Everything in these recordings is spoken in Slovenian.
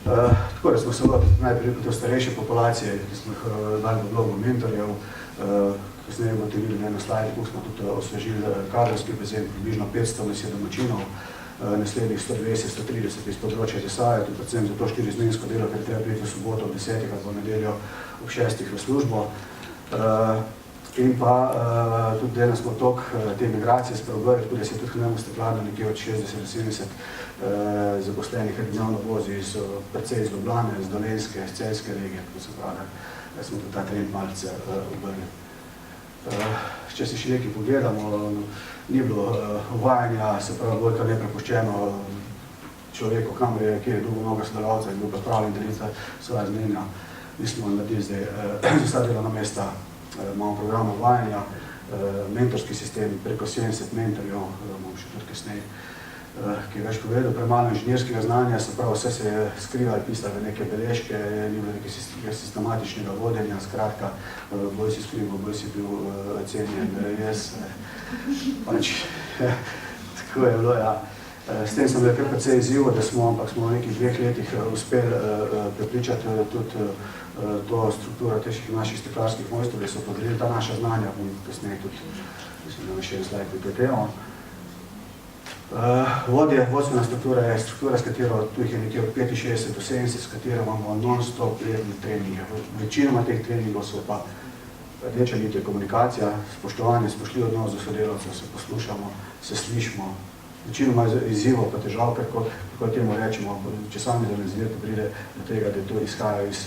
Tako da smo se najprej pri to starejše populacije, ki smo jih dali v vlogo mentorjev, kasneje ugotovili na slajdu, ko smo tudi osvežili kadrovski bazen, približno 500 nas je domačinov, naslednjih 120-130 iz področja Desaja, tudi predvsem za to 4-izmensko delo, ker treba priti v soboto ob 10 ali v nedeljo ob 6 v službo. In pa tudi danes smo tok te migracije spreobrili, tako da se tudi hranimo stekladno nekje od 60-70 zaposlenih dnevno vozi predvsej iz Ljubljane, iz Dolenjske, iz Celjske regije, tako se pravi, da smo tudi ta trend malce obrnili. Če se še nekaj pogledamo, ni bilo uvajanja, se pravi, bolj kar neprepuščeno človeku, kamor je, kjer je dolgo mnogo sodelavcev, je bil pripravljen deliti svoja znanja. Mi smo naredili zdaj za vsa delovna mesta, imamo program uvajanja, mentorski sistem, preko 70 mentorjev, imamo še tudi kasneje, ki je več povedal, premalo inženirskega znanja, se pravi, vse se je skrivali, pisali neke beležke, ni bilo nekaj sistematičnega vodenja, skratka, bolj si skrival, bolj si bil cenjen, jaz, pač, tako je bilo, ja. S tem sem bil kar precej izziv, da smo, ampak smo v nekih 2 letih uspeli prepričati tudi to strukturo teh naših steklarskih mojstrov, da so podelili ta naša znanja, in kasneje tudi, mislim, da še en slajd pri to temo. Vodstvena struktura je struktura, s katero, tu jih je nekje od 65 do 70, s katero imamo non-stop letne treninge. Večinoma teh treningov so pa rdeča nit je komunikacija, spoštovanje, spoštljiv odnos do sodelavcev, se poslušamo, se slišimo. Večinoma izzivov pa težav, kako temu rečemo, če sami organizirate pride do tega, da to izhaja iz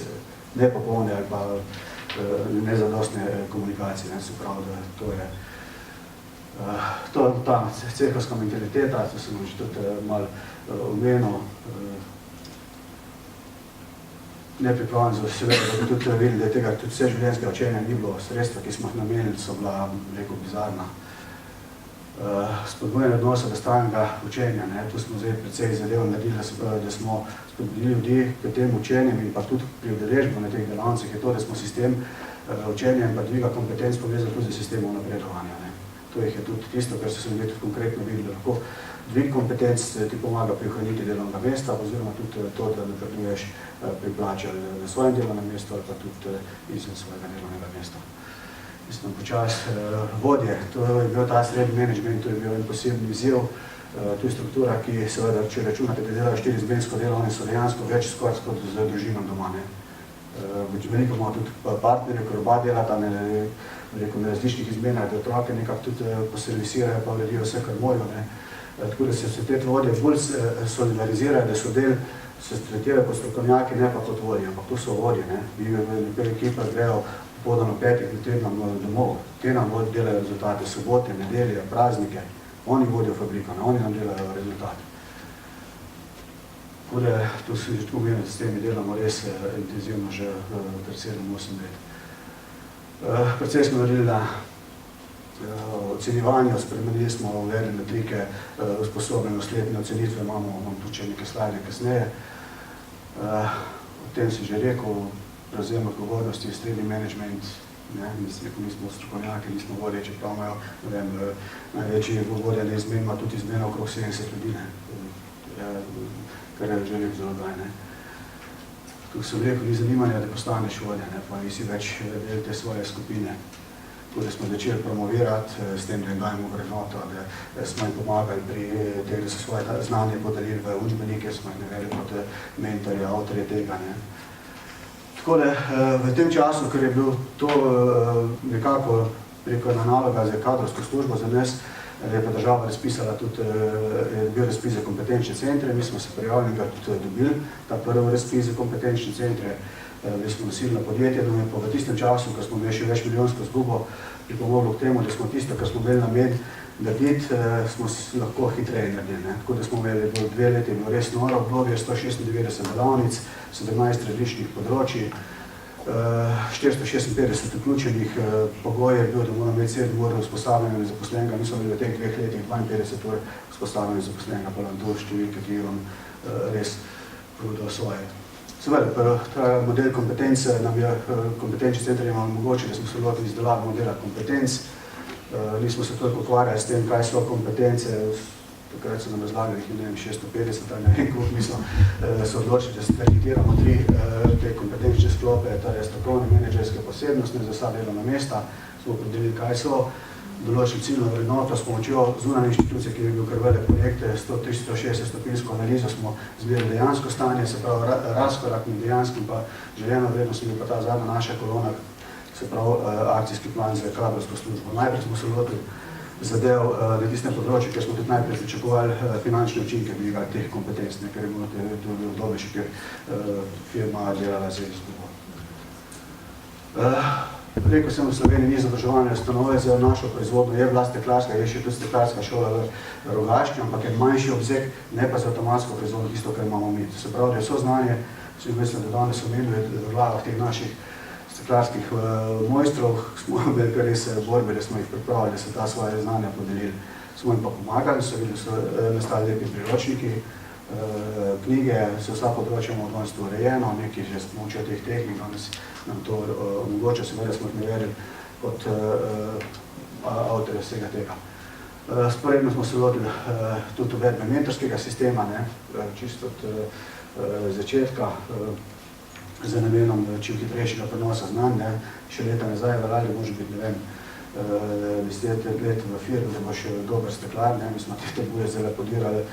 nepopolne ali pa nezadostne komunikacije. Se pravi, da to je ta cehovska mentaliteta, to sem že tudi malo omenil, nepripravljen za seveda, da bi tudi videli, da je tega tudi vse življenjskega učenja ni bilo, sredstva, ki smo jih namenili, so bila, rekel, bizarna. Spodbujanje odnosa do stalnega učenja, tu smo zdaj precej zadev naredili, da se pravi, da smo spodbudili ljudi k tem učenjem in pa tudi pri udeležbi na teh delavnicah je to, da smo sistem učenja in pa dviga kompetenc povezali tudi z sistemom napredovanja. To je tudi tisto, kar so se ljudje tudi konkretno videli, lahko dvig kompetenc ti pomaga pri ohranitvi delovnega mesta oziroma tudi to, da napreduješ pri plači ali na svojem delovnem mestu ali pa tudi izven svojega delovnega mesta. Mislim, počas vodje, to je bil ta srednji menedžment, to je bil en posebni izziv, to je struktura, ki seveda, če računate, da delajo 4-izmensko delo, oni so dejansko več skoraj kot z družinom doma. Veliko imamo tudi partnerjev, ker oba delata, na različnih izmenah, da otroke nekako tudi poservisirajo, pa uredijo vse, kar morajo. Tako da se te vodje bolj solidarizirajo, da so del, se tretirajo kot strokovnjaki, ne pa kot vodje, ampak to so vodje. Mi nekaj ekipa grejo popoldan v 5 tednah domov, te nam delajo rezultate, sobote, nedelje, praznike, oni vodijo fabriko, oni nam delajo rezultate. Tako da, to se že tako vem, da s temi delamo res intenzivno že kar 7-8 let. Predvsej smo naredili na ocenjevanju, spremenili smo, uvedli metrike, usposobljeno sletne ocenitve, imamo tudi še nekaj slajde kasneje. O tem si že rekel, prevzem odgovornosti, srednji menedžment, mi smo strokovnjaki, nismo vodje, čeprav imajo, največji vodja neizmen ima tudi izmena okrog 70 ljudi, kar je že zelo daj. Tukaj sem rekel, ni zanimanja, da postaneš vodja, pa nisi več del te svoje skupine. Tako da smo začeli promovirati s tem, da jim dajemo vrednoto, da smo jim pomagali pri tem, da so svoje znanje podelili v učbenike, smo jih navedli kot mentorje, avtorje tega. Tako da v tem času, ker je bil to nekako preko ena naloga za kadrovsko službo za nas, da je pa država razpisala tudi, je bil razpis za kompetenčne centre, mi smo se prijavili in ga tudi dobili, ta prvi razpis za kompetenčne centre, bili smo nasilno podjetje, da pa v tistem času, ko smo imeli še več milijonsko zgubo, pripomoglo k temu, da smo tisto, kar smo imeli namen narediti, smo lahko hitreje naredili. Tako da smo imeli 2 leti, je bilo res noro obdobje, 196 delavnic, 17 različnih področij, 456 vključenih, pogoj je bil, da moramo imeti 7 ur usposabljanja zaposlenega, mi smo bili v teh 2 letih 52 ur usposabljanja zaposlenega, pa nam to številke, ki vam res povedo svoje. Seveda, ta model kompetence nam je, kompetenčni center je nam omogočil, da smo se lotili izdelave modela kompetenc, nismo se toliko ukvarjali s tem, kaj so kompetence, takrat so nam razlagali, jih je, ne vem, 650 ali ne vem, koliko mi smo se odločili, da se targetiramo 3 te kompetenčne sklope, torej strokovne, menedžerske posebnostne za vsa delovna mesta, smo opredelili, kaj so, določili ciljno vrednoto, s pomočjo zunanje inštitucije, ki je bil kar velik projekte, 100-360 stopinjsko analizo smo zbirali dejansko stanje, se pravi razkorak med dejanskim pa željeno vrednostjo, pa ta zadnja naša kolona, se pravi akcijski plan za kadrovsko službo. Najprej smo se lotili zadev na tistem področju, ker smo tudi najprej pričakovali finančne učinke teh kompetenc, ker je bilo tudi obdobje, še kjer firma delala z izgubo. Rekel sem, v Sloveniji ni zadrževanja ustanove za našo proizvodno, je bila steklarska, je še tudi steklarska šola v Rogaški, ampak je manjši obseg, ne pa za avtomatsko proizvodno tisto, kar imamo mi. Se pravi, da je vso znanje, mislim, da danes omenjuje v glavah teh naših steklarskih mojstrov, smo imeli kar res borbe, da smo jih pripravili, da so ta svoje znanja podelili. Smo jim pa pomagali, so nastali lepi priročniki, knjige, so vsa področja imamo danes to urejeno, nekaj že s pomočjo teh tehnik, danes nam to omogoča, seveda smo jih navedli kot avtorje vsega tega. Sporedno smo se lotili tudi uvedbe mentorskega sistema, čisto od začetka, z namenom čim hitrejšega prenosa znanj, še leta nazaj veljali, može biti, ne vem, 10 let v firmi, da boš dober steklar, mi smo te tabuje zdaj podirali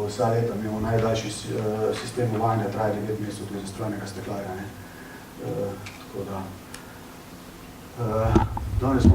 vsa leta, mi imamo najdaljši sistem uvajanja, traje 9 mesecev tudi za strojnega steklarja. Tako da, danes smo